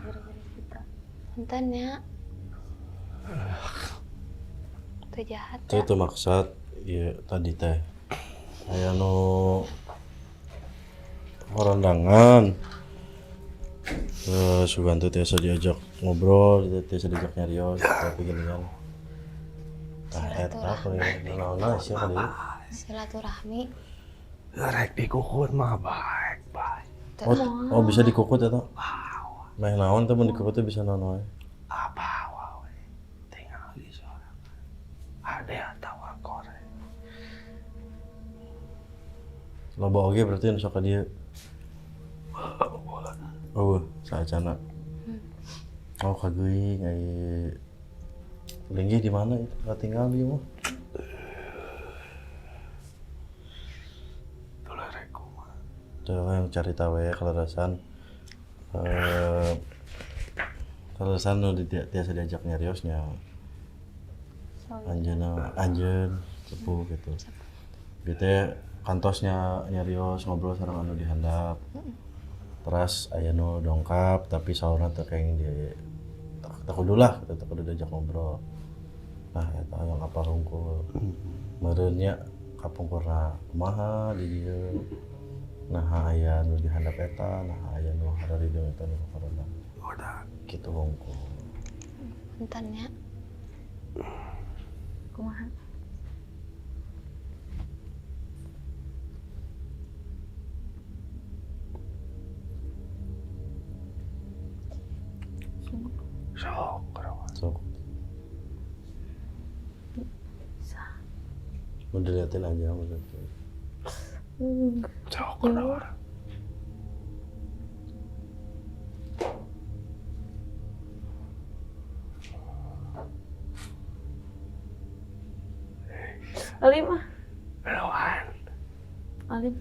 Gara-gara kita. Punten ya. Itu jahat. Teh itu maksud ya tadi teh. Aya nu horandangan. Suganti tiasa diajak ngobrol, tiasa diajak nyarios, tapi gini kan. Nah, eta naon sih kali. Silaturahmi. Rek dikukut mah baik. Oh bisa dikukut eta. Meh naon teh mun dikukut teh bisa naon wae. Apa wae. Tinggal di seorang. Ada atau korek. Loba oge berarti anu sok ka dieu. Oh, saacana. Oh, kageuing ai linggih di mana itu? Nggak tinggal di mah. Tulah rek kumaha. Coba yang cari tahu ya kelerasan. Kelerasan nu tiasa diajak nyariosnya. Anjeun sepuh gitu. Gitu ya kantosnya nyarios ngobrol sareng anu dihandap. Terus aya nu dongkap tapi saurna teh kayak di tak kudu lah kita tak kudu diajak ngobrol. Nah eta yang apa hungkul. Meureun nya kapungkurna kumaha di dieu. Nah aya nu dihandap eta, nah aya nu hararideung eta nu corona. Udah Kitu hungkul. Punten ya. Kumaha? sok kerawan. Sok. Mau diliatin aja maksudnya. Sok kerawan. Alim ah. Kerawan. Alim.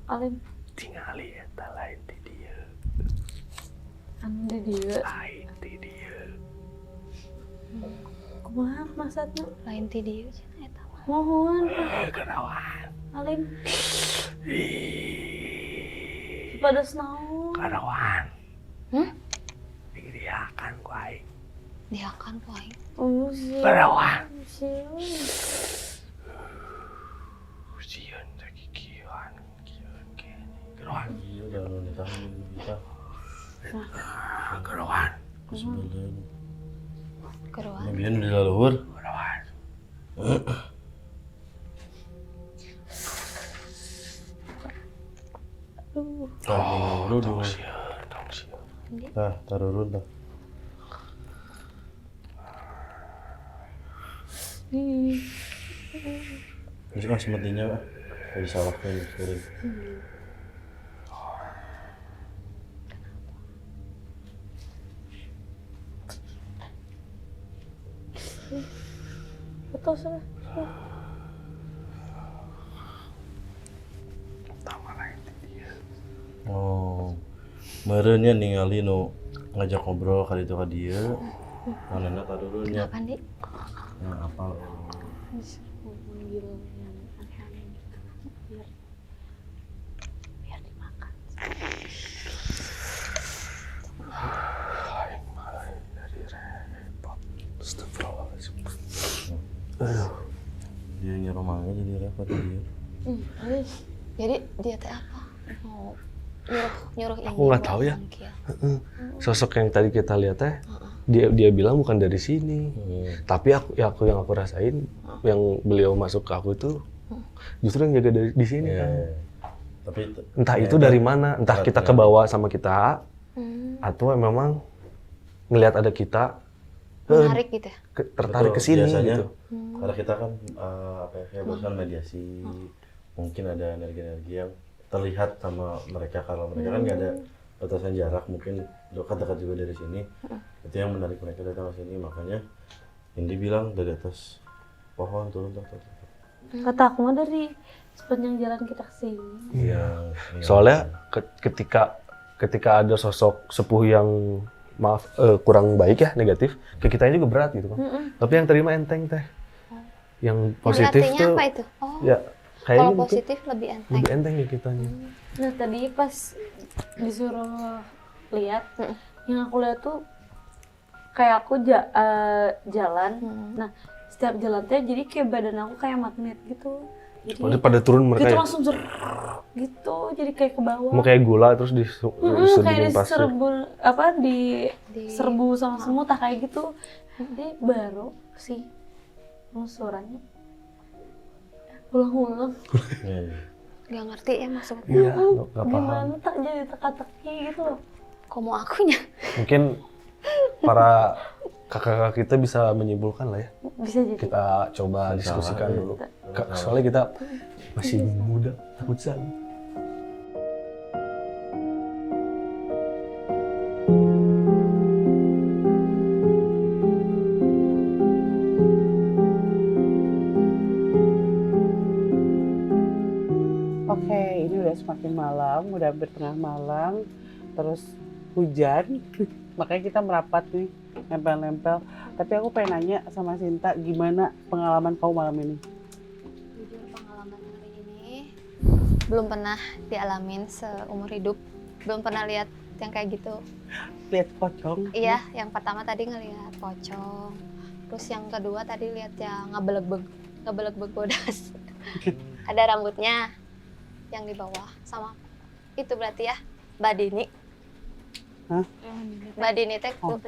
Alim. Tingali eta lain di dieu. Anu di dieu. Lain di dieu. Kumaha maksudna? Lain ti dieu cenah eta mah. Mohon. Kerawan. Alim. Ih. Padas naon? Kerawan. Diriakan ku aing. Diakan ku aing. Oh, siap. Kerawan. Siap. Ujian sakikieuan kieuan kene. Kerawan. Iya udah nu ditahan kita. Kerawan. Sebenarnya. Keruan. Biar di laluhur. Kerawan. Tong sieun. Nah, tarurun dah. Ini kan semetinya, Pak. Jadi salahkan mikirin. Betul sih. Oh, merenya ningali nu ngajak ngobrol kali itu ka dia. Manehna kadurunya. Kenapa nih? Nah, apa? Manggil yang aneh-aneh gitu. Biar dimakan. Dia nyuruh mangga jadi repot dia. Jadi dia teh apa? Mau nyuruh ini. Aku nggak tahu ya. manggil. Sosok yang tadi kita lihat teh, dia bilang bukan dari sini. Tapi aku yang aku rasain, yang beliau masuk ke aku itu justru yang jaga di sini kan. Tapi Entah itu dari mana, entah kita kebawa sama kita, atau memang ngelihat ada kita Menarik gitu ya. tertarik ke betul, sini biasanya, gitu. karena kita kan apa ya, kayak bosan mediasi, mungkin ada energi-energi yang terlihat sama mereka. Kalau mereka kan nggak ada batasan jarak, mungkin dekat-dekat juga dari sini. Itu yang menarik mereka datang ke sini. Makanya Indi bilang dari atas pohon turun. Kata aku mah dari sepanjang jalan kita kesini. Iya. Soalnya ketika ada sosok sepuh yang kurang baik ya, negatif, ke kitanya juga berat gitu kan. Tapi yang terima enteng teh. Yang positif Artinya tuh apa itu? Oh, ya kayaknya kalau mungkin positif lebih enteng. lebih enteng ya kitanya. Nah tadi pas disuruh lihat, yang aku lihat tuh kayak aku jalan. Nah setiap jalan tuh jadi kayak badan aku kayak magnet gitu. Jadi Pada turun mereka gitu ya. langsung gitu, jadi kayak ke bawah. Mau kayak gula terus kayak disebutin pasti. diserbu sama semut kayak gitu. Jadi baru sih musurannya ulang-ulang. Gak ngerti ya maksudnya. Iya, nggak paham. Gimana tak jadi teka-teki gitu loh. Kok mau akunya? Mungkin para kakak-kakak kita bisa menyimpulkan lah ya. Bisa jadi. Kita coba diskusikan dulu. Soalnya kita masih muda, takut salah. Oke, ini udah semakin malam, udah hampir tengah malam, terus hujan, makanya kita merapat nih, nempel-nempel. Tapi aku pengen nanya sama Sinta, gimana pengalaman kau malam ini? Jujur pengalaman hari ini belum pernah dialamin seumur hidup. Belum pernah lihat yang kayak gitu. Lihat pocong? Iya, yang pertama tadi ngelihat pocong. Terus yang kedua tadi lihat yang ngebelek-beg bodas. Ada rambutnya yang di bawah sama itu berarti ya Mbak Dini. Hah? Mbak Dini teh tuh.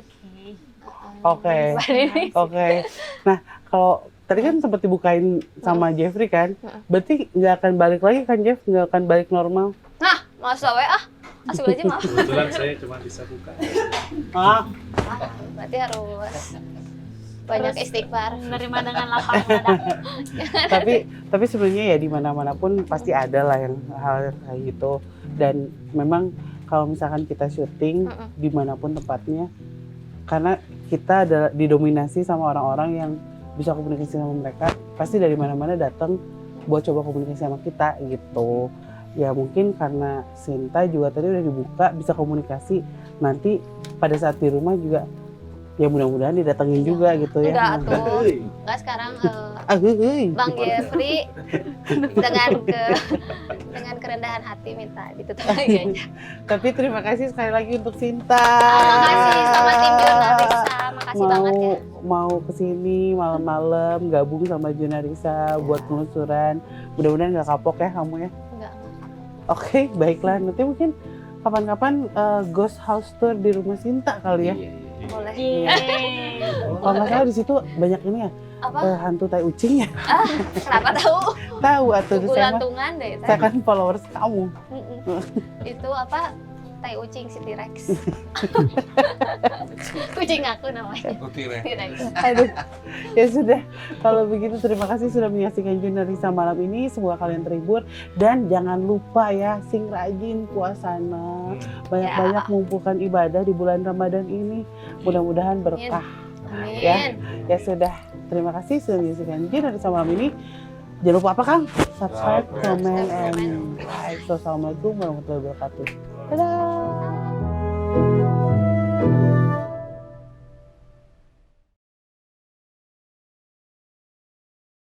Oke. Oke. Nah, kalau tadi kan sempat dibukain sama Jeffrey kan, berarti nggak akan balik lagi kan Jeff? Nggak akan balik normal? Nah, masa asal aja mah. Kebetulan saya cuma bisa buka. Berarti harus banyak istighfar. Menerima dengan lapang dada. tapi sebenarnya ya di mana-mana pun pasti ada lah yang hal kayak gitu. Dan memang kalau misalkan kita syuting dimanapun tempatnya, karena kita adalah didominasi sama orang-orang yang bisa komunikasi sama mereka, pasti dari mana-mana datang buat coba komunikasi sama kita gitu. Ya mungkin karena Sinta juga tadi udah dibuka bisa komunikasi, nanti pada saat di rumah juga ya mudah-mudahan didatengin juga gitu ya. Enggak tuh, enggak sekarang Bang Jeffrey dengan kerendahan hati minta ditutup lagi aja. Tapi terima kasih sekali lagi untuk Sinta. Makasih sama tim Jurnalisa, makasih banget ya. Mau kesini malam-malam gabung sama Jurnalisa buat penelusuran. Mudah-mudahan nggak kapok ya kamu ya. Enggak. Oke, baiklah. Nanti mungkin kapan-kapan ghost house tour di rumah Sinta kali ya. Boleh. Kalau nggak salah di situ banyak ini ya. Apa? Hantu tai ucing ya. Kenapa tahu? Tahu atau saya Kulantungan deh. kan followers kamu. Itu apa? Tai Ucing si T-Rex. Kucing aku namanya. T-Rex. Aduh, ya sudah. Kalau begitu terima kasih sudah menyaksikan Juna Risa malam ini. Semoga kalian terhibur dan jangan lupa ya, sing rajin puasana. Banyak-banyak mengumpulkan ibadah di bulan Ramadan ini. Mudah-mudahan berkah. Amin. Ya sudah. Terima kasih sudah menyaksikan Juna Risa malam ini. Jangan lupa apa Kang? Subscribe, comment, and like. So, assalamualaikum warahmatullahi wabarakatuh. Dadah.